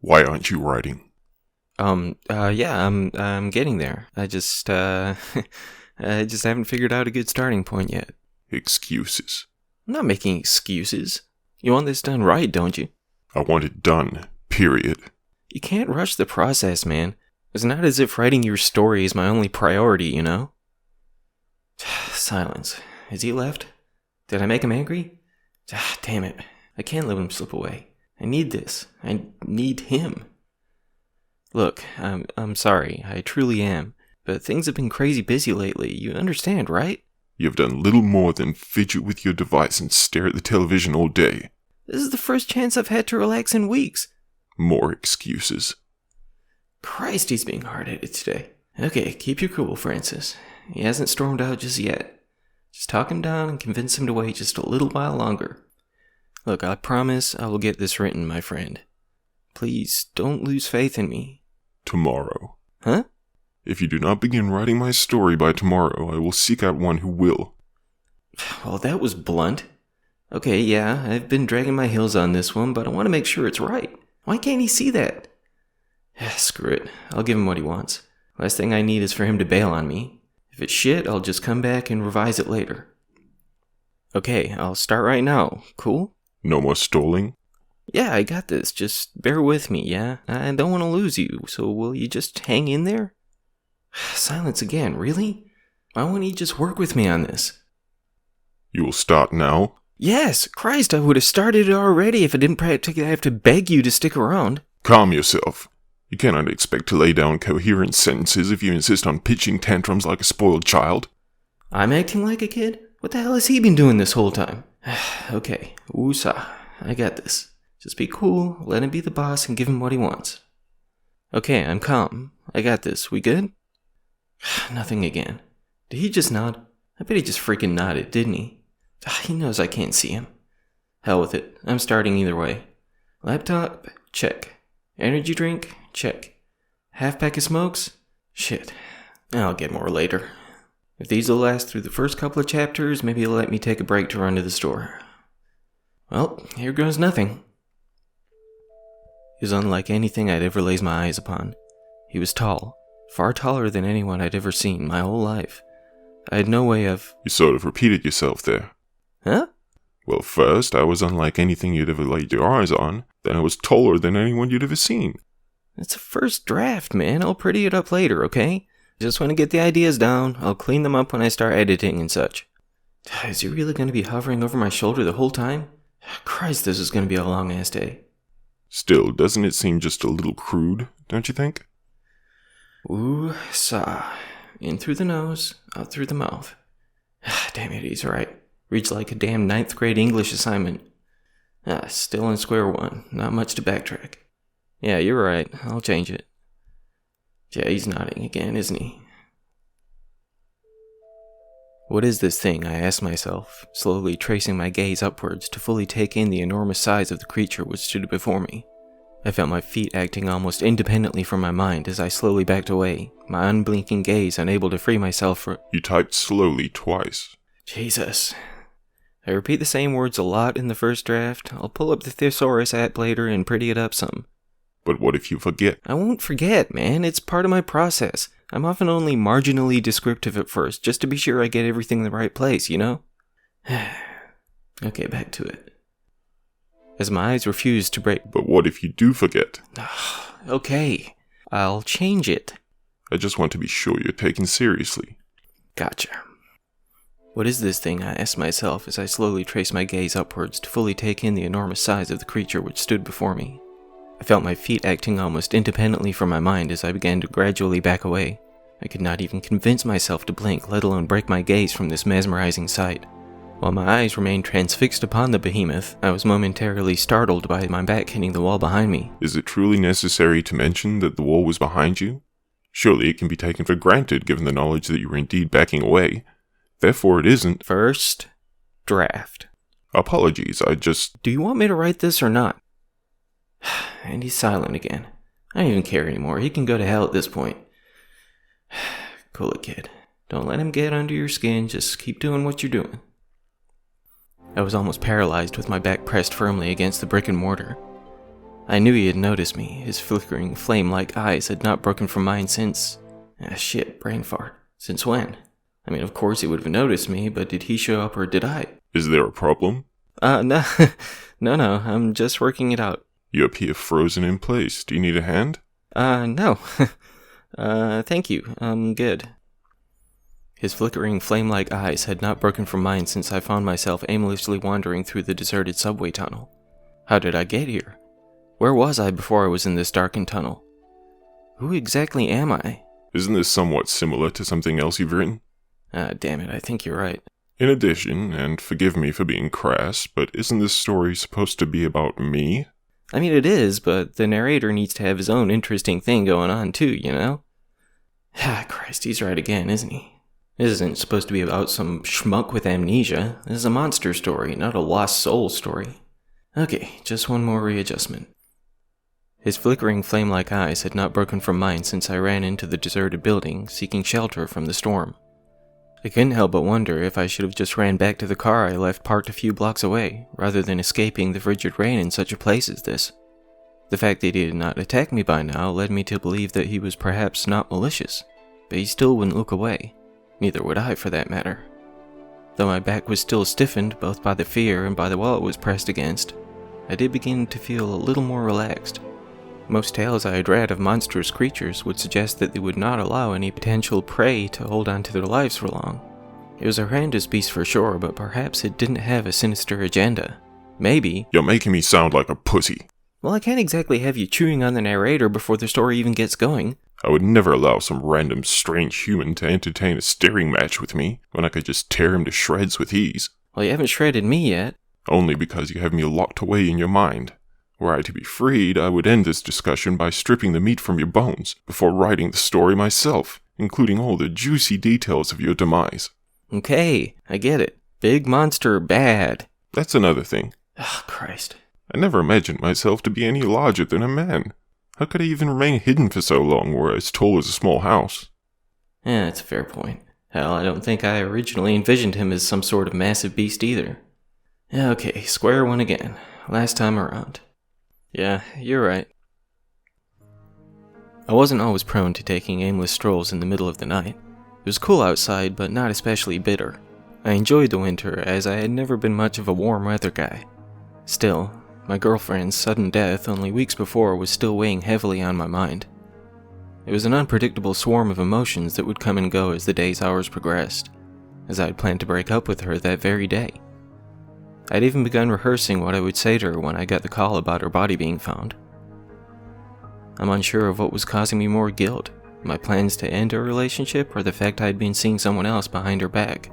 Why aren't you writing? Yeah, I'm getting there. I just haven't figured out a good starting point yet. Excuses. I'm not making excuses. You want this done right, don't you? I want it done. Period. You can't rush the process, man. It's not as if writing your story is my only priority, you know? Silence. Has he left? Did I make him angry? Damn it. I can't let him slip away. I need this. I need him. Look, I'm sorry. I truly am. But things have been crazy busy lately. You understand, right? You've done little more than fidget with your device and stare at the television all day. This is the first chance I've had to relax in weeks. More excuses. Christ, he's being hard-headed today. Okay, keep your cool, Francis. He hasn't stormed out just yet. Just talk him down and convince him to wait just a little while longer. Look, I promise I will get this written, my friend. Please, don't lose faith in me. Tomorrow. Huh? If you do not begin writing my story by tomorrow, I will seek out one who will. Well, that was blunt. Okay, yeah, I've been dragging my heels on this one, but I want to make sure it's right. Why can't he see that? Screw it. I'll give him what he wants. Last thing I need is for him to bail on me. If it's shit, I'll just come back and revise it later. Okay, I'll start right now. Cool? No more stalling? Yeah, I got this. Just bear with me, yeah? I don't want to lose you, so will you just hang in there? Silence again, really? Why won't he just work with me on this? You will start now? Yes! Christ, I would have started it already if I didn't practically have to beg you to stick around. Calm yourself. You cannot expect to lay down coherent sentences if you insist on pitching tantrums like a spoiled child. I'm acting like a kid? What the hell has he been doing this whole time? Okay, woosah. I got this. Just be cool, let him be the boss, and give him what he wants. Okay, I'm calm. I got this. We good? Nothing again. Did he just nod? I bet he just freaking nodded, didn't he? He knows I can't see him. Hell with it. I'm starting either way. Laptop? Check. Energy drink? Check. Half pack of smokes? Shit. I'll get more later. If these will last through the first couple of chapters, maybe he'll let me take a break to run to the store. Well, here goes nothing. He was unlike anything I'd ever laid my eyes upon. He was tall, far taller than anyone I'd ever seen my whole life. I had no way of... You sort of repeated yourself there. Huh? Well, first, I was unlike anything you'd ever laid your eyes on. Then I was taller than anyone you'd ever seen. It's a first draft, man. I'll pretty it up later, okay? Just want to get the ideas down. I'll clean them up when I start editing and such. Is he really going to be hovering over my shoulder the whole time? Christ, this is going to be a long-ass day. Still, doesn't it seem just a little crude, don't you think? Ooh-sah. In through the nose, out through the mouth. Damn it, he's right. Reads like a damn 9th grade English assignment. Still in square one. Not much to backtrack. Yeah, you're right. I'll change it. Yeah, he's nodding again, isn't he? What is this thing, I asked myself, slowly tracing my gaze upwards to fully take in the enormous size of the creature which stood before me. I felt my feet acting almost independently from my mind as I slowly backed away, my unblinking gaze unable to free myself from... You typed slowly twice. Jesus. I repeat the same words a lot in the first draft. I'll pull up the Thesaurus app later and pretty it up some. But what if you forget? I won't forget, man. It's part of my process. I'm often only marginally descriptive at first, just to be sure I get everything in the right place, you know? Okay, back to it. As my eyes refused to break... But what if you do forget? Okay, I'll change it. I just want to be sure you're taken seriously. Gotcha. What is this thing, I asked myself as I slowly traced my gaze upwards to fully take in the enormous size of the creature which stood before me. I felt my feet acting almost independently from my mind as I began to gradually back away. I could not even convince myself to blink, let alone break my gaze from this mesmerizing sight. While my eyes remained transfixed upon the behemoth, I was momentarily startled by my back hitting the wall behind me. Is it truly necessary to mention that the wall was behind you? Surely it can be taken for granted given the knowledge that you were indeed backing away. Therefore it isn't... First draft. Apologies, I just... Do you want me to write this or not? And he's silent again. I don't even care anymore. He can go to hell at this point. Cool it, kid. Don't let him get under your skin. Just keep doing what you're doing. I was almost paralyzed with my back pressed firmly against the brick and mortar. I knew he had noticed me. His flickering, flame-like eyes had not broken from mine since... shit, brain fart. Since when? I mean, of course he would have noticed me, but did he show up or did I? Is there a problem? No. No, I'm just working it out. You appear frozen in place. Do you need a hand? No. Thank you. I'm good. His flickering, flame-like eyes had not broken from mine since I found myself aimlessly wandering through the deserted subway tunnel. How did I get here? Where was I before I was in this darkened tunnel? Who exactly am I? Isn't this somewhat similar to something else you've written? Damn it, I think you're right. In addition, and forgive me for being crass, but isn't this story supposed to be about me? I mean, it is, but the narrator needs to have his own interesting thing going on too, you know? Christ, he's right again, isn't he? This isn't supposed to be about some schmuck with amnesia. This is a monster story, not a lost soul story. Okay, just one more readjustment. His flickering flame-like eyes had not broken from mine since I ran into the deserted building, seeking shelter from the storm. I couldn't help but wonder if I should have just ran back to the car I left parked a few blocks away, rather than escaping the frigid rain in such a place as this. The fact that he did not attack me by now led me to believe that he was perhaps not malicious, but he still wouldn't look away. Neither would I, for that matter. Though my back was still stiffened both by the fear and by the wall it was pressed against, I did begin to feel a little more relaxed. Most tales I had read of monstrous creatures would suggest that they would not allow any potential prey to hold on to their lives for long. It was a horrendous beast for sure, but perhaps it didn't have a sinister agenda. Maybe... You're making me sound like a pussy. Well, I can't exactly have you chewing on the narrator before the story even gets going. I would never allow some random strange human to entertain a staring match with me, when I could just tear him to shreds with ease. Well, you haven't shredded me yet. Only because you have me locked away in your mind. Were I to be freed, I would end this discussion by stripping the meat from your bones, before writing the story myself, including all the juicy details of your demise. Okay, I get it. Big monster, bad. That's another thing. Oh, Christ. I never imagined myself to be any larger than a man. How could I even remain hidden for so long, or as tall as a small house? That's a fair point. Hell, I don't think I originally envisioned him as some sort of massive beast either. Okay, square one again. Last time around. Yeah, you're right. I wasn't always prone to taking aimless strolls in the middle of the night. It was cool outside, but not especially bitter. I enjoyed the winter, as I had never been much of a warm weather guy. Still, my girlfriend's sudden death only weeks before was still weighing heavily on my mind. It was an unpredictable swarm of emotions that would come and go as the day's hours progressed, as I had planned to break up with her that very day. I'd even begun rehearsing what I would say to her when I got the call about her body being found. I'm unsure of what was causing me more guilt, my plans to end our relationship or the fact I'd been seeing someone else behind her back.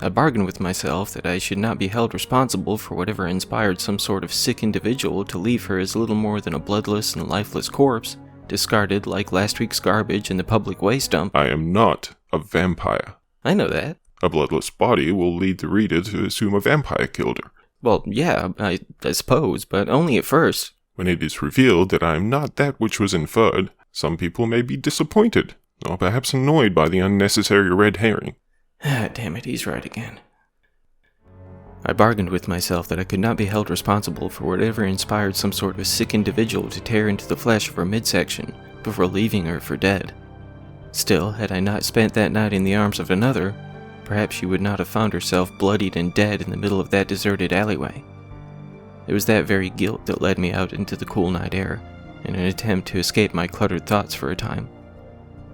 I bargained with myself that I should not be held responsible for whatever inspired some sort of sick individual to leave her as little more than a bloodless and lifeless corpse, discarded like last week's garbage in the public waste dump. I am not a vampire. I know that. A bloodless body will lead the reader to assume a vampire killed her. Well, yeah, I suppose, but only at first. When it is revealed that I am not that which was inferred, some people may be disappointed, or perhaps annoyed by the unnecessary red herring. Damn it, he's right again. I bargained with myself that I could not be held responsible for whatever inspired some sort of sick individual to tear into the flesh of her midsection before leaving her for dead. Still, had I not spent that night in the arms of another, perhaps she would not have found herself bloodied and dead in the middle of that deserted alleyway. It was that very guilt that led me out into the cool night air, in an attempt to escape my cluttered thoughts for a time.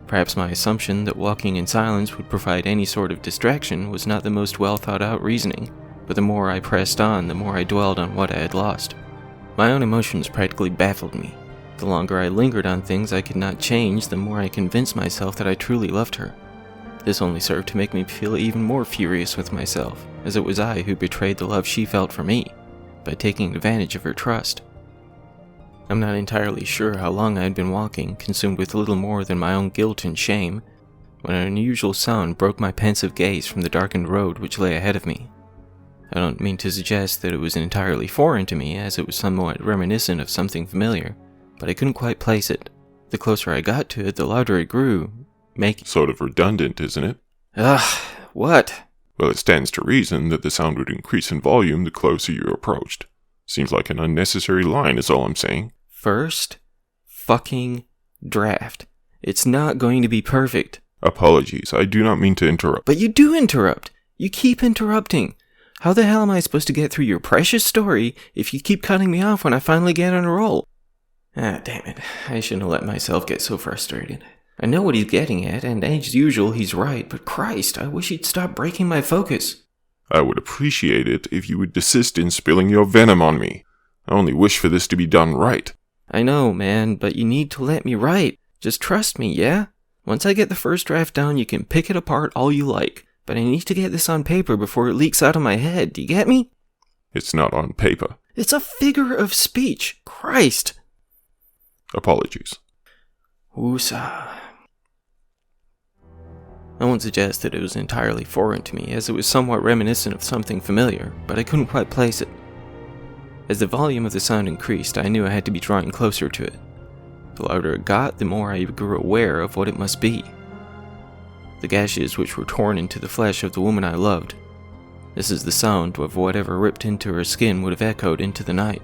Perhaps my assumption that walking in silence would provide any sort of distraction was not the most well thought out reasoning, but the more I pressed on, the more I dwelled on what I had lost. My own emotions practically baffled me. The longer I lingered on things I could not change, the more I convinced myself that I truly loved her. This only served to make me feel even more furious with myself, as it was I who betrayed the love she felt for me, by taking advantage of her trust. I'm not entirely sure how long I had been walking, consumed with little more than my own guilt and shame, when an unusual sound broke my pensive gaze from the darkened road which lay ahead of me. I don't mean to suggest that it was entirely foreign to me, as it was somewhat reminiscent of something familiar, but I couldn't quite place it. The closer I got to it, the louder it grew, making... Sort of redundant, isn't it? What? Well, it stands to reason that the sound would increase in volume the closer you approached. Seems like an unnecessary line is all I'm saying. First fucking draft. It's not going to be perfect. Apologies, I do not mean to interrupt. But you do interrupt. You keep interrupting. How the hell am I supposed to get through your precious story if you keep cutting me off when I finally get on a roll? Ah, damn it. I shouldn't have let myself get so frustrated. I know what he's getting at, and as usual, he's right, but Christ, I wish he'd stop breaking my focus. I would appreciate it if you would desist in spilling your venom on me. I only wish for this to be done right. I know, man, but you need to let me write. Just trust me, yeah? Once I get the first draft down, you can pick it apart all you like, but I need to get this on paper before it leaks out of my head, do you get me? It's not on paper. It's a figure of speech. Christ. Apologies. Woosah. I won't suggest that it was entirely foreign to me, as it was somewhat reminiscent of something familiar, but I couldn't quite place it. As the volume of the sound increased, I knew I had to be drawing closer to it. The louder it got, the more I grew aware of what it must be. The gashes which were torn into the flesh of the woman I loved. This is the sound of whatever ripped into her skin would have echoed into the night.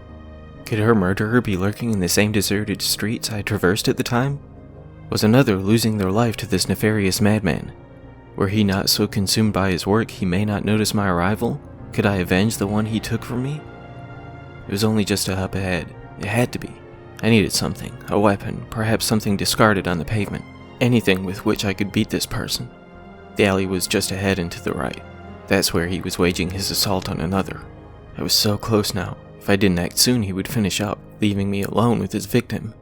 Could her murderer be lurking in the same deserted streets I had traversed at the time? Was another losing their life to this nefarious madman? Were he not so consumed by his work he may not notice my arrival? Could I avenge the one he took from me? It was only just a hop ahead. It had to be. I needed something, a weapon, perhaps something discarded on the pavement. Anything with which I could beat this person. The alley was just ahead and to the right. That's where he was waging his assault on another. I was so close now. If I didn't act soon, he would finish up, leaving me alone with his victim.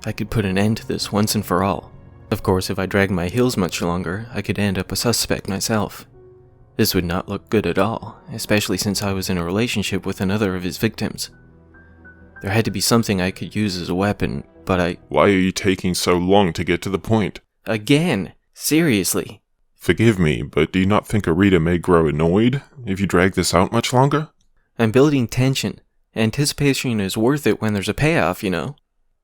I could put an end to this once and for all. Of course, if I dragged my heels much longer, I could end up a suspect myself. This would not look good at all, especially since I was in a relationship with another of his victims. There had to be something I could use as a weapon, but Why are you taking so long to get to the point? Again! Seriously! Forgive me, but do you not think a reader may grow annoyed if you drag this out much longer? I'm building tension. Anticipation is worth it when there's a payoff, you know.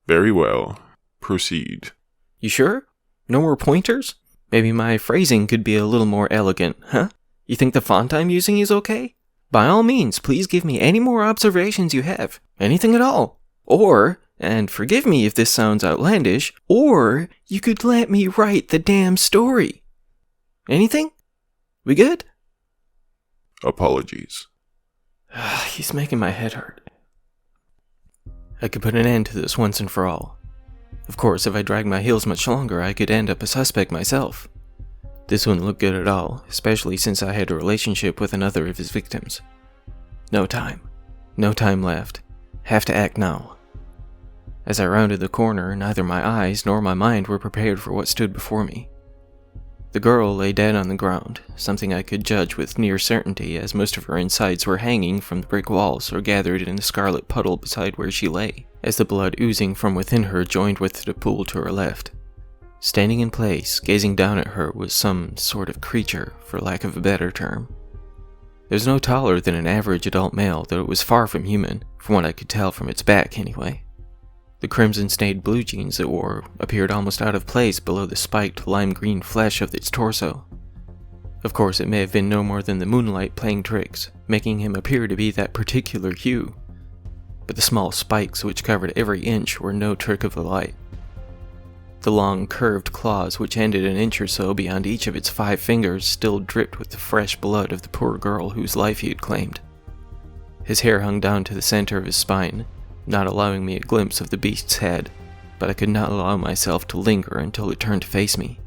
Very well. Proceed. You sure? No more pointers? Maybe my phrasing could be a little more elegant, huh? You think the font I'm using is okay? By all means, please give me any more observations you have. Anything at all. Or, and forgive me if this sounds outlandish, or you could let me write the damn story. Anything? We good? Apologies. He's making my head hurt. I could put an end to this once and for all. Of course, if I dragged my heels much longer, I could end up a suspect myself. This wouldn't look good at all, especially since I had a relationship with another of his victims. No time. No time left. Have to act now. As I rounded the corner, neither my eyes nor my mind were prepared for what stood before me. The girl lay dead on the ground, something I could judge with near certainty as most of her insides were hanging from the brick walls or gathered in the scarlet puddle beside where she lay, as the blood oozing from within her joined with the pool to her left. Standing in place, gazing down at her was some sort of creature, for lack of a better term. It was no taller than an average adult male, though it was far from human, from what I could tell from its back anyway. The crimson-stained blue jeans it wore appeared almost out of place below the spiked lime-green flesh of its torso. Of course, it may have been no more than the moonlight playing tricks, making him appear to be that particular hue. But the small spikes which covered every inch were no trick of the light. The long, curved claws which ended an inch or so beyond each of its 5 fingers still dripped with the fresh blood of the poor girl whose life he had claimed. His hair hung down to the center of his spine, not allowing me a glimpse of the beast's head, but I could not allow myself to linger until it turned to face me.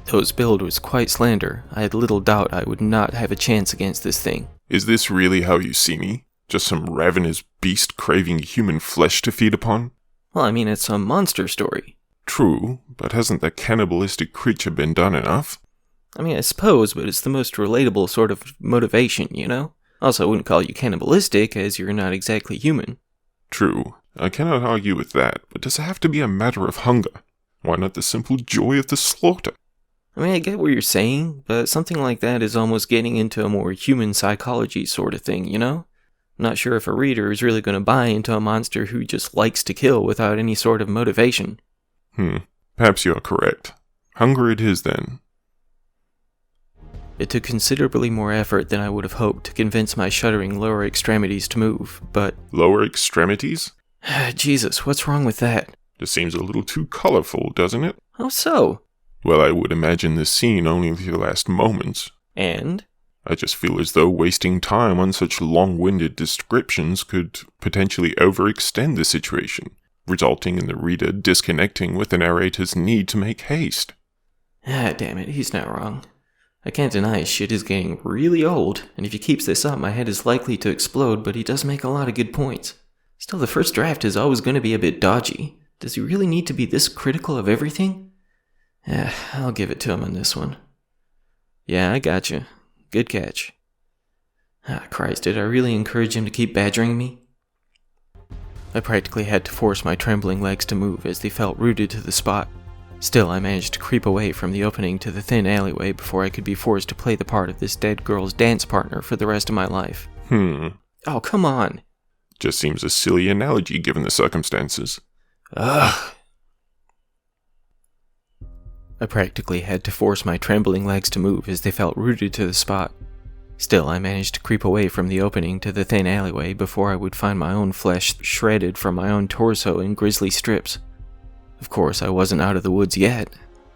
Though its build was quite slender, I had little doubt I would not have a chance against this thing. Is this really how you see me? Just some ravenous beast craving human flesh to feed upon? Well, I mean, it's a monster story. True, but hasn't the cannibalistic creature been done enough? I mean, I suppose, but it's the most relatable sort of motivation, you know? Also, I wouldn't call you cannibalistic, as you're not exactly human. True, I cannot argue with that, but does it have to be a matter of hunger? Why not the simple joy of the slaughter? I mean, I get what you're saying, but something like that is almost getting into a more human psychology sort of thing, you know? I'm not sure if a reader is really going to buy into a monster who just likes to kill without any sort of motivation. Perhaps you're correct. Hunger it is then. It took considerably more effort than I would have hoped to convince my shuddering lower extremities to move, but... Lower extremities? Jesus, what's wrong with that? This seems a little too colorful, doesn't it? How so? Well, I would imagine this scene only to last moments. And? I just feel as though wasting time on such long-winded descriptions could potentially overextend the situation, resulting in the reader disconnecting with the narrator's need to make haste. Damn it, he's not wrong. I can't deny his shit is getting really old, and if he keeps this up, my head is likely to explode, but he does make a lot of good points. Still, the first draft is always going to be a bit dodgy. Does he really need to be this critical of everything? I'll give it to him on this one. Yeah, I gotcha. Good catch. Christ, did I really encourage him to keep badgering me? I practically had to force my trembling legs to move as they felt rooted to the spot. Still, I managed to creep away from the opening to the thin alleyway before I could be forced to play the part of this dead girl's dance partner for the rest of my life. Oh, come on. Just seems a silly analogy given the circumstances. Ugh. I practically had to force my trembling legs to move as they felt rooted to the spot. Still, I managed to creep away from the opening to the thin alleyway before I would find my own flesh shredded from my own torso in grisly strips. Of course, I wasn't out of the woods yet.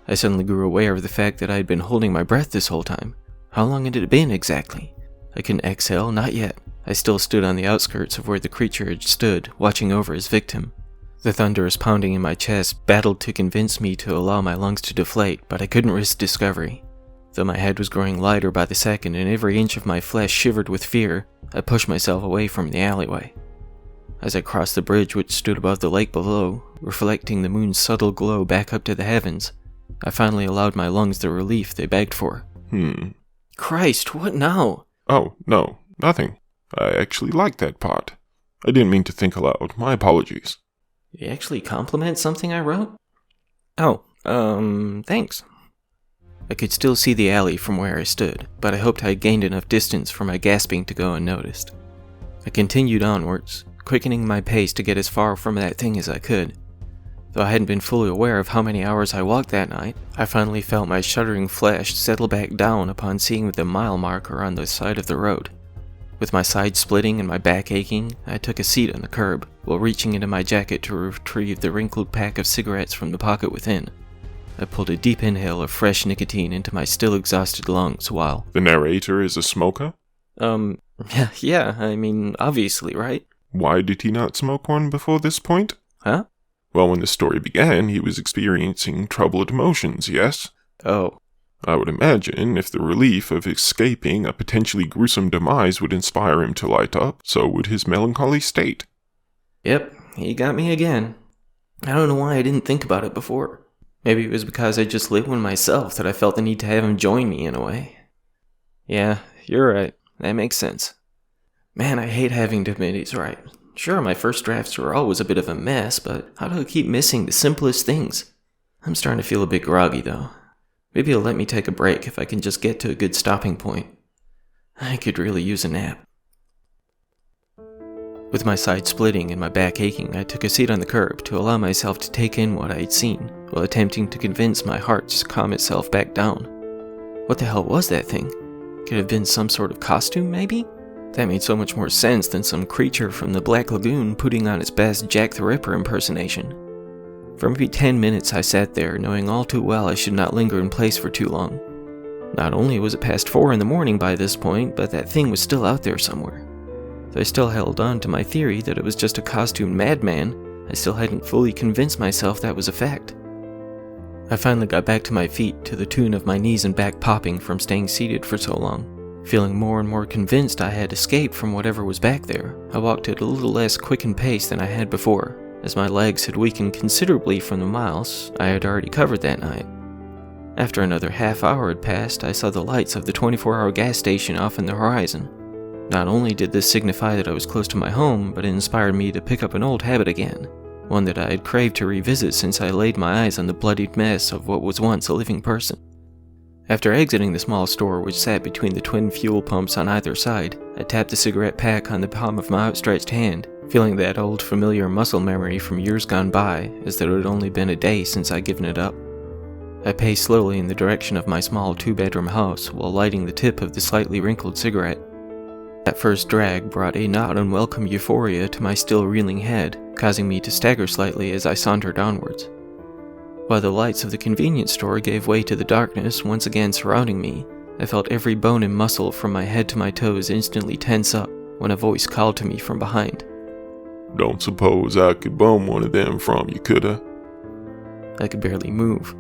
I suddenly grew aware of the fact that I had been holding my breath this whole time. How long had it been exactly? I couldn't exhale, not yet. I still stood on the outskirts of where the creature had stood, watching over his victim. The thunderous pounding in my chest battled to convince me to allow my lungs to deflate, but I couldn't risk discovery. Though my head was growing lighter by the second and every inch of my flesh shivered with fear, I pushed myself away from the alleyway. As I crossed the bridge which stood above the lake below, reflecting the moon's subtle glow back up to the heavens, I finally allowed my lungs the relief they begged for. Christ, what now? Oh, no, nothing. I actually liked that part. I didn't mean to think aloud. My apologies. You actually compliment something I wrote? Oh, thanks. I could still see the alley from where I stood, but I hoped I had gained enough distance for my gasping to go unnoticed. I continued onwards, quickening my pace to get as far from that thing as I could. Though I hadn't been fully aware of how many hours I walked that night, I finally felt my shuddering flesh settle back down upon seeing the mile marker on the side of the road. With my side splitting and my back aching, I took a seat on the curb, while reaching into my jacket to retrieve the wrinkled pack of cigarettes from the pocket within. I pulled a deep inhale of fresh nicotine into my still exhausted lungs while... The narrator is a smoker? Yeah, I mean, obviously, right? Why did he not smoke one before this point? Huh? Well, when the story began, he was experiencing troubled emotions, yes? Oh. I would imagine if the relief of escaping a potentially gruesome demise would inspire him to light up, so would his melancholy state. Yep, he got me again. I don't know why I didn't think about it before. Maybe it was because I just lit one myself that I felt the need to have him join me in a way. Yeah, you're right. That makes sense. Man, I hate having to admit he's right. Sure, my first drafts were always a bit of a mess, but how do I keep missing the simplest things? I'm starting to feel a bit groggy, though. Maybe he'll let me take a break if I can just get to a good stopping point. I could really use a nap. With my side splitting and my back aching, I took a seat on the curb to allow myself to take in what I had seen, while attempting to convince my heart to calm itself back down. What the hell was that thing? Could it have been some sort of costume, maybe? That made so much more sense than some creature from the Black Lagoon putting on its best Jack the Ripper impersonation. For maybe 10 minutes I sat there, knowing all too well I should not linger in place for too long. Not only was it past 4 in the morning by this point, but that thing was still out there somewhere. Though I still held on to my theory that it was just a costumed madman, I still hadn't fully convinced myself that was a fact. I finally got back to my feet to the tune of my knees and back popping from staying seated for so long. Feeling more and more convinced I had escaped from whatever was back there, I walked at a little less quickened pace than I had before, as my legs had weakened considerably from the miles I had already covered that night. After another half hour had passed, I saw the lights of the 24-hour gas station off in the horizon. Not only did this signify that I was close to my home, but it inspired me to pick up an old habit again, one that I had craved to revisit since I laid my eyes on the bloodied mess of what was once a living person. After exiting the small store which sat between the twin fuel pumps on either side, I tapped the cigarette pack on the palm of my outstretched hand, feeling that old familiar muscle memory from years gone by, as though it had only been a day since I'd given it up. I paced slowly in the direction of my small 2-bedroom house while lighting the tip of the slightly wrinkled cigarette. That first drag brought a not unwelcome euphoria to my still reeling head, causing me to stagger slightly as I sauntered onwards. While the lights of the convenience store gave way to the darkness once again surrounding me, I felt every bone and muscle from my head to my toes instantly tense up when a voice called to me from behind. Don't suppose I could bum one of them from you, could I? I could barely move.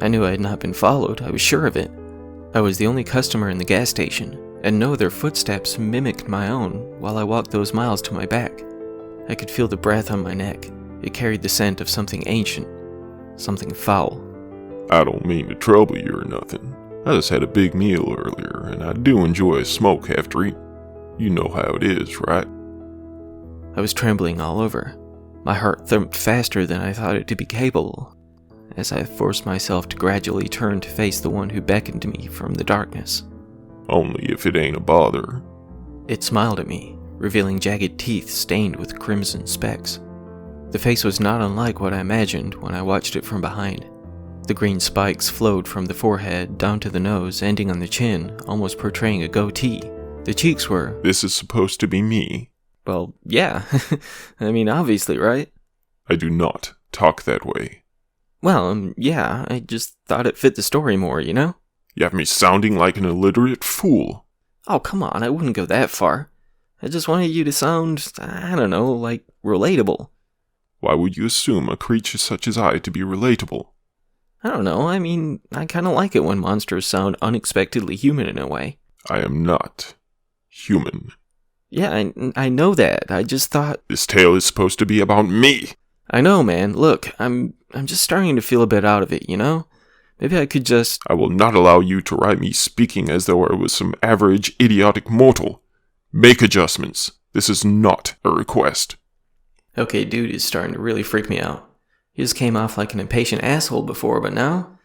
I knew I had not been followed, I was sure of it. I was the only customer in the gas station, and no other footsteps mimicked my own while I walked those miles to my back. I could feel the breath on my neck. It carried the scent of something ancient, something foul. I don't mean to trouble you or nothing. I just had a big meal earlier, and I do enjoy a smoke after eating. You know how it is, right? I was trembling all over. My heart thumped faster than I thought it to be capable, as I forced myself to gradually turn to face the one who beckoned to me from the darkness. Only if it ain't a bother. It smiled at me, revealing jagged teeth stained with crimson specks. The face was not unlike what I imagined when I watched it from behind. The green spikes flowed from the forehead down to the nose, ending on the chin, almost portraying a goatee. The cheeks were... This is supposed to be me. Well, yeah. I mean, obviously, right? I do not talk that way. Well, yeah, I just thought it fit the story more, you know? You have me sounding like an illiterate fool. Oh, come on, I wouldn't go that far. I just wanted you to sound, I don't know, like, relatable. Why would you assume a creature such as I to be relatable? I don't know, I mean, I kinda like it when monsters sound unexpectedly human in a way. I am not human. Yeah, I know that, I just thought... This tale is supposed to be about me! I know, man, look, I'm just starting to feel a bit out of it, you know? Maybe I could just... I will not allow you to write me speaking as though I was some average, idiotic mortal. Make adjustments. This is not a request. Okay, dude is starting to really freak me out. He just came off like an impatient asshole before, but now...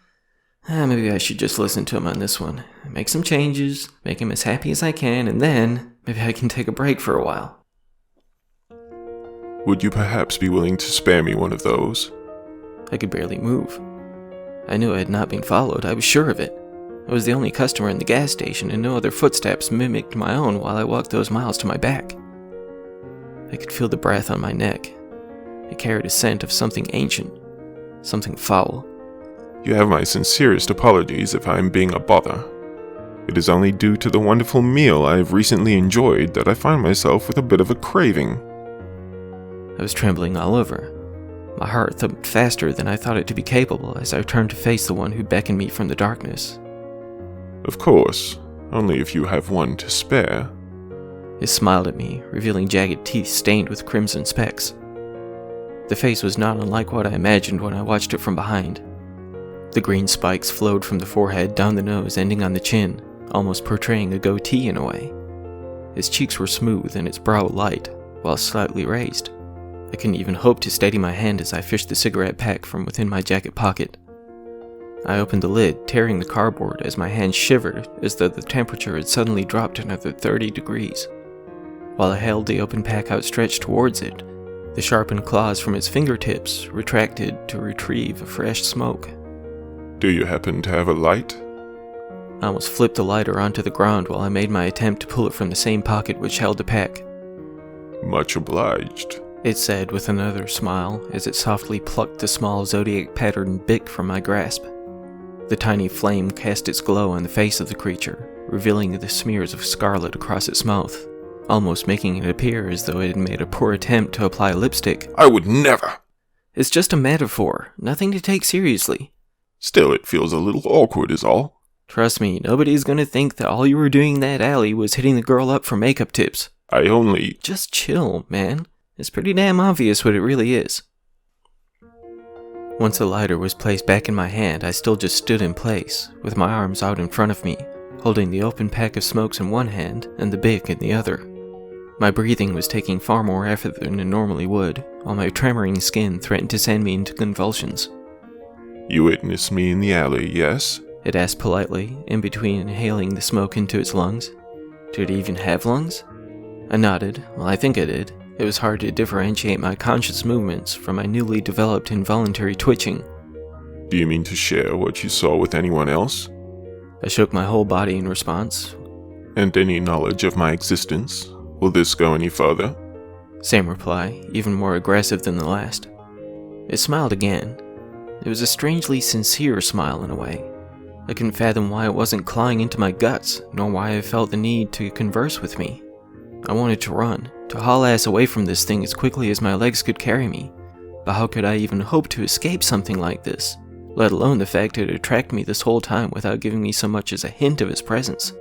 maybe I should just listen to him on this one. Make some changes, make him as happy as I can, and then maybe I can take a break for a while. Would you perhaps be willing to spare me one of those? I could barely move. I knew I had not been followed, I was sure of it. I was the only customer in the gas station, and no other footsteps mimicked my own while I walked those miles to my back. I could feel the breath on my neck. It carried a scent of something ancient, something foul. You have my sincerest apologies if I am being a bother. It is only due to the wonderful meal I have recently enjoyed that I find myself with a bit of a craving. I was trembling all over. My heart thumped faster than I thought it to be capable as I turned to face the one who beckoned me from the darkness. Of course, only if you have one to spare. It smiled at me, revealing jagged teeth stained with crimson specks. The face was not unlike what I imagined when I watched it from behind. The green spikes flowed from the forehead down the nose, ending on the chin, almost portraying a goatee in a way. His cheeks were smooth and his brow light, while slightly raised. I couldn't even hope to steady my hand as I fished the cigarette pack from within my jacket pocket. I opened the lid, tearing the cardboard as my hand shivered as though the temperature had suddenly dropped another 30 degrees. While I held the open pack outstretched towards it, the sharpened claws from its fingertips retracted to retrieve a fresh smoke. Do you happen to have a light? I almost flipped the lighter onto the ground while I made my attempt to pull it from the same pocket which held the pack. Much obliged, it said with another smile as it softly plucked the small zodiac-patterned bic from my grasp. The tiny flame cast its glow on the face of the creature, revealing the smears of scarlet across its mouth, almost making it appear as though it had made a poor attempt to apply lipstick. I would never! It's just a metaphor, nothing to take seriously. Still, it feels a little awkward is all. Trust me, nobody's gonna think that all you were doing in that alley was hitting the girl up for makeup tips. I only... Just chill, man. It's pretty damn obvious what it really is. Once the lighter was placed back in my hand, I still just stood in place, with my arms out in front of me, holding the open pack of smokes in one hand and the bic in the other. My breathing was taking far more effort than it normally would, while my tremoring skin threatened to send me into convulsions. You witnessed me in the alley, yes? It asked politely, in between inhaling the smoke into its lungs. Did it even have lungs? I nodded. Well, I think I did. It was hard to differentiate my conscious movements from my newly developed involuntary twitching. Do you mean to share what you saw with anyone else? I shook my whole body in response. And any knowledge of my existence? Will this go any further? Same reply, even more aggressive than the last. It smiled again. It was a strangely sincere smile in a way. I couldn't fathom why it wasn't clawing into my guts, nor why I felt the need to converse with me. I wanted to run, to haul ass away from this thing as quickly as my legs could carry me. But how could I even hope to escape something like this? Let alone the fact it had tracked me this whole time without giving me so much as a hint of its presence.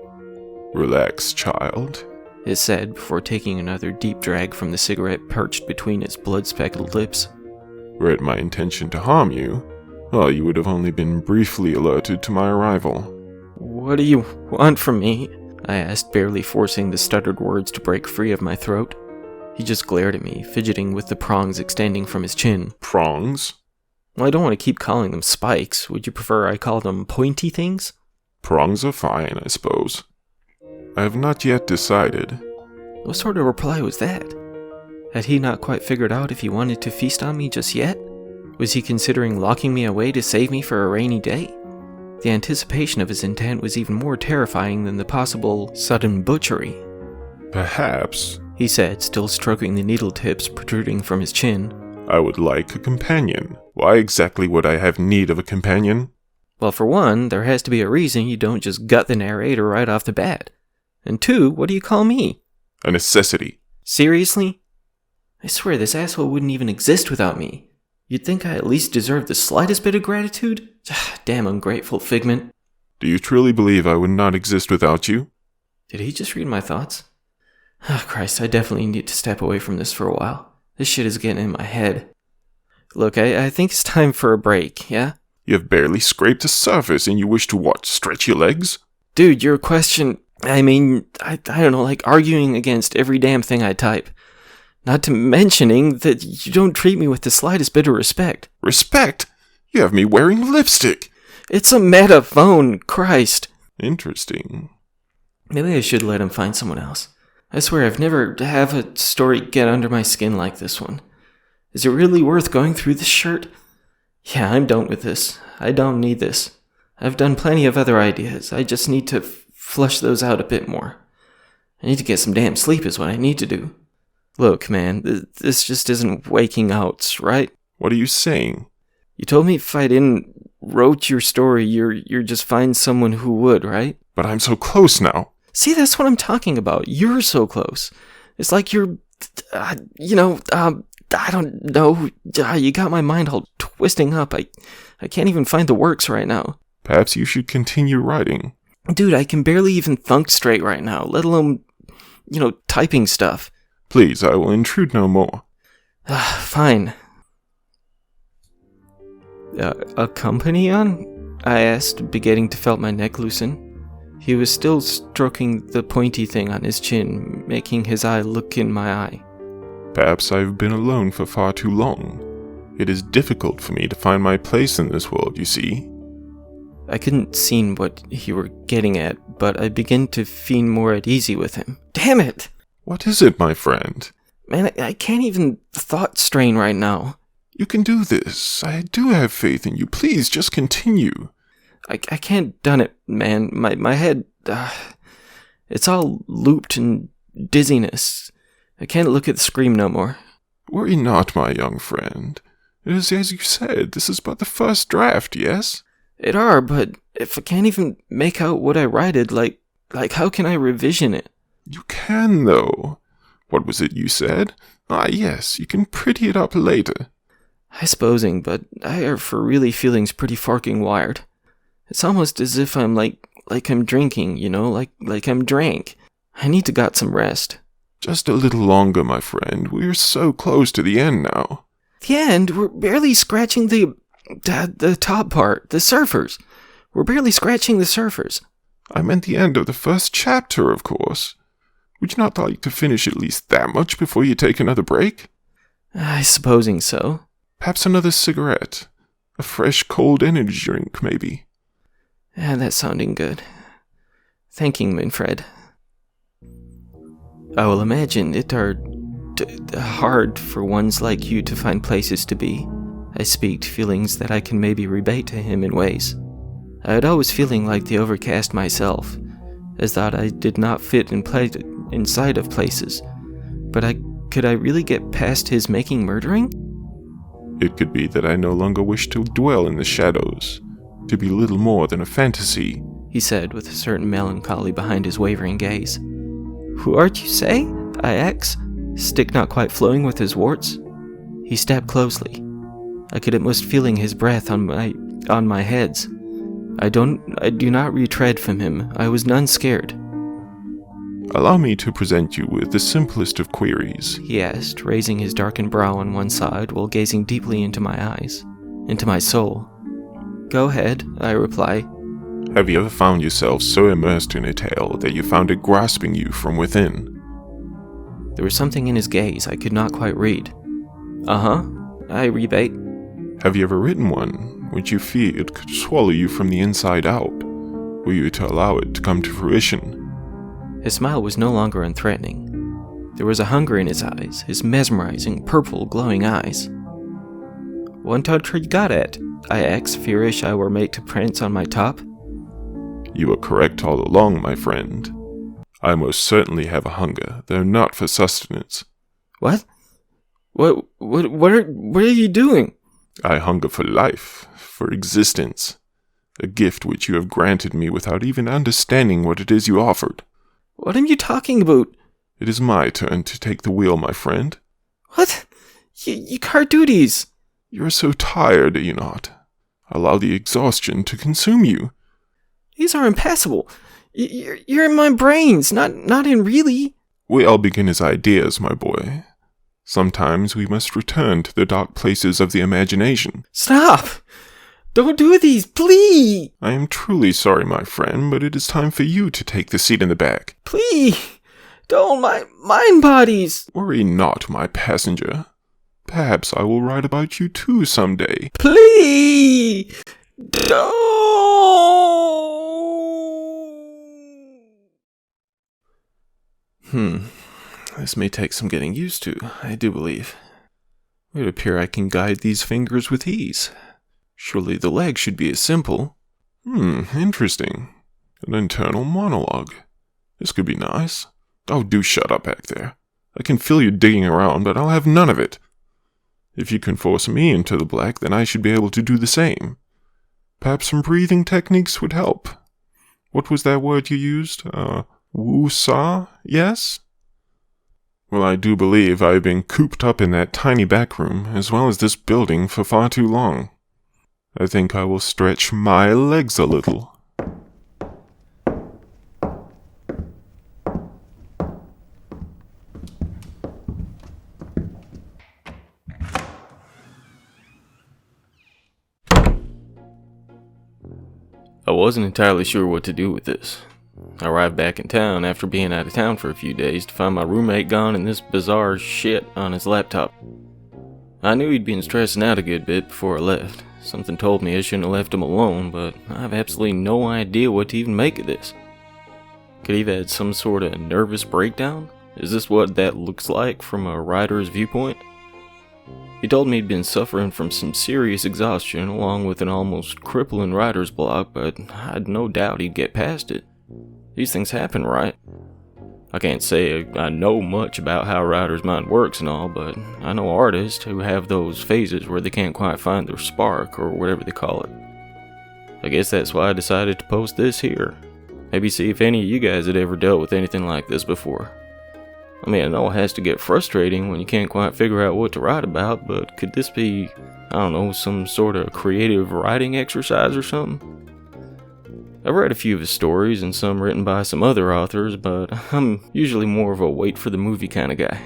Relax, child, it said before taking another deep drag from the cigarette perched between its blood-speckled lips. Were it my intention to harm you, well, you would have only been briefly alerted to my arrival. What do you want from me? I asked, barely forcing the stuttered words to break free of my throat. He just glared at me, fidgeting with the prongs extending from his chin. Prongs? Well, I don't want to keep calling them spikes. Would you prefer I call them pointy things? Prongs are fine, I suppose. I have not yet decided. What sort of reply was that? Had he not quite figured out if he wanted to feast on me just yet? Was he considering locking me away to save me for a rainy day? The anticipation of his intent was even more terrifying than the possible sudden butchery. Perhaps, he said, still stroking the needle tips protruding from his chin. I would like a companion. Why exactly would I have need of a companion? Well, for one, there has to be a reason you don't just gut the narrator right off the bat. And two, what do you call me? A necessity. Seriously? I swear this asshole wouldn't even exist without me. You'd think I at least deserved the slightest bit of gratitude? Damn ungrateful figment. Do you truly believe I would not exist without you? Did he just read my thoughts? Oh, Christ, I definitely need to step away from this for a while. This shit is getting in my head. Look, I think it's time for a break, yeah? You have barely scraped the surface and you wish to what, stretch your legs? Dude, your question... I don't know, like arguing against every damn thing I type. Not to mentioning that you don't treat me with the slightest bit of respect. Respect? You have me wearing lipstick. It's a meta phone, Christ. Interesting. Maybe I should let him find someone else. I swear I've never had a story get under my skin like this one. Is it really worth going through this shirt? Yeah, I'm done with this. I don't need this. I've done plenty of other ideas. I just need to flush those out a bit more. I need to get some damn sleep is what I need to do. Look, man, this just isn't waking out, right? What are you saying? You told me if I didn't wrote your story, you're just find someone who would, right? But I'm so close now. See, that's what I'm talking about. You're so close. It's like you're, I don't know. You got my mind all twisting up. I can't even find the works right now. Perhaps you should continue writing. Dude, I can barely even thunk straight right now, let alone, typing stuff. Please, I will intrude no more. Fine. A company on? I asked, beginning to felt my neck loosen. He was still stroking the pointy thing on his chin, making his eye look in my eye. Perhaps I've been alone for far too long. It is difficult for me to find my place in this world, you see. I couldn't see what he were getting at, but I began to feel more at ease with him. Damn it! What is it, my friend? Man, I can't even thought strain right now. You can do this. I do have faith in you. Please, just continue. I can't done it, man. My head, it's all looped and dizziness. I can't look at the screen no more. Worry not, my young friend. It is as you said, this is but the first draft, yes? It are, but if I can't even make out what I writed, like how can I revision it? You can, though. What was it you said? Ah, yes, you can pretty it up later. I supposing, but I are for really feelings pretty farking wired. It's almost as if I'm like I'm drinking, like I'm drank. I need to got some rest. Just a little longer, my friend. We're so close to the end now. The end? We're barely scratching the top part, the surfers. We're barely scratching the surfers. I meant the end of the first chapter, of course. Would you not like to finish at least that much before you take another break? I supposing so. Perhaps another cigarette. A fresh, cold energy drink, maybe. That's sounding good. Thanking, Manfred. I will imagine it are hard for ones like you to find places to be. I speaked, feelings that I can maybe rebate to him in ways. I had always feeling like the overcast myself, as that I did not fit inside of places. But could I really get past his making murdering? It could be that I no longer wish to dwell in the shadows, to be little more than a fantasy, he said with a certain melancholy behind his wavering gaze. Who art you, say? I asked, stick not quite flowing with his warts. He stepped closely. I could almost feeling his breath on my heads. I do not retread from him. I was none scared. Allow me to present you with the simplest of queries, he asked, raising his darkened brow on one side while gazing deeply into my eyes, into my soul. Go ahead, I reply. Have you ever found yourself so immersed in a tale that you found it grasping you from within? There was something in his gaze I could not quite read. Uh-huh, I rebate. Have you ever written one which you feared could swallow you from the inside out, were you to allow it to come to fruition? His smile was no longer unthreatening. There was a hunger in his eyes, his mesmerizing, purple, glowing eyes. What touch you got at? I asked, fearish I were made to prance on my top. You were correct all along, my friend. I most certainly have a hunger, though not for sustenance. What? What are you doing? I hunger for life, for existence. A gift which you have granted me without even understanding what it is you offered. What are you talking about? It is my turn to take the wheel, my friend. What? You card duties. You are so tired, are you not? Allow the exhaustion to consume you. These are impassable. You're in my brains, not in really. We all begin as ideas, my boy. Sometimes we must return to the dark places of the imagination. Stop! Don't do these, please! I am truly sorry, my friend, but it is time for you to take the seat in the back. Please! Don't, my mind bodies! Worry not, my passenger. Perhaps I will write about you too someday. Please! Don't! This may take some getting used to, I do believe. It would appear I can guide these fingers with ease. Surely the leg should be as simple. Interesting. An internal monologue. This could be nice. Oh, do shut up back there. I can feel you digging around, but I'll have none of it. If you can force me into the black, then I should be able to do the same. Perhaps some breathing techniques would help. What was that word you used? Woo-saw? Yes? Well, I do believe I've been cooped up in that tiny back room, as well as this building, for far too long. I think I will stretch my legs a little. I wasn't entirely sure what to do with this. I arrived back in town after being out of town for a few days to find my roommate gone and this bizarre shit on his laptop. I knew he'd been stressing out a good bit before I left. Something told me I shouldn't have left him alone, but I have absolutely no idea what to even make of this. Could he have had some sort of nervous breakdown? Is this what that looks like from a writer's viewpoint? He told me he'd been suffering from some serious exhaustion along with an almost crippling writer's block, but I had no doubt he'd get past it. These things happen, right? I can't say I know much about how a writer's mind works and all, but I know artists who have those phases where they can't quite find their spark, or whatever they call it. I guess that's why I decided to post this here. Maybe see if any of you guys had ever dealt with anything like this before. I mean, I know it has to get frustrating when you can't quite figure out what to write about, but could this be, I don't know, some sort of creative writing exercise or something? I've read a few of his stories and some written by some other authors, but I'm usually more of a wait for the movie kind of guy.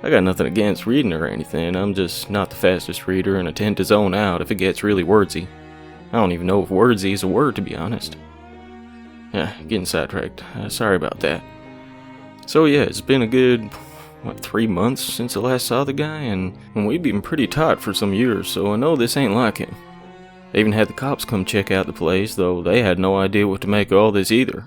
I got nothing against reading or anything, I'm just not the fastest reader and I tend to zone out if it gets really wordsy. I don't even know if wordsy is a word, to be honest. Getting sidetracked. Sorry about that. So yeah, it's been a good, 3 months since I last saw the guy, and we've been pretty tight for some years, so I know this ain't like him. They even had the cops come check out the place, though they had no idea what to make of all this either.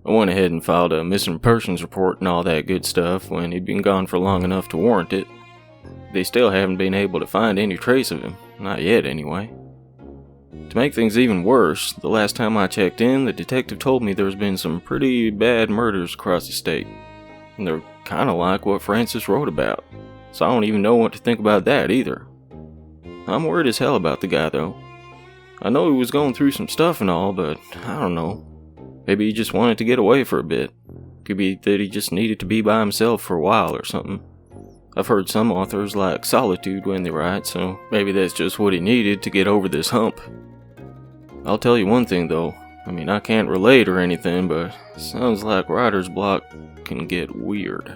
I went ahead and filed a missing persons report and all that good stuff when he'd been gone for long enough to warrant it. they still haven't been able to find any trace of him. Not yet, anyway. To make things even worse, the last time I checked in, the detective told me there's been some pretty bad murders across the state. And they're kinda like what Francis wrote about. So I don't even know what to think about that either. I'm worried as hell about the guy, though. I know he was going through some stuff and all, but I don't know. Maybe he just wanted to get away for a bit. Could be that he just needed to be by himself for a while or something. I've heard some authors like solitude when they write, so maybe that's just what he needed to get over this hump. I'll tell you one thing though, I mean I can't relate or anything, but it sounds like writer's block can get weird.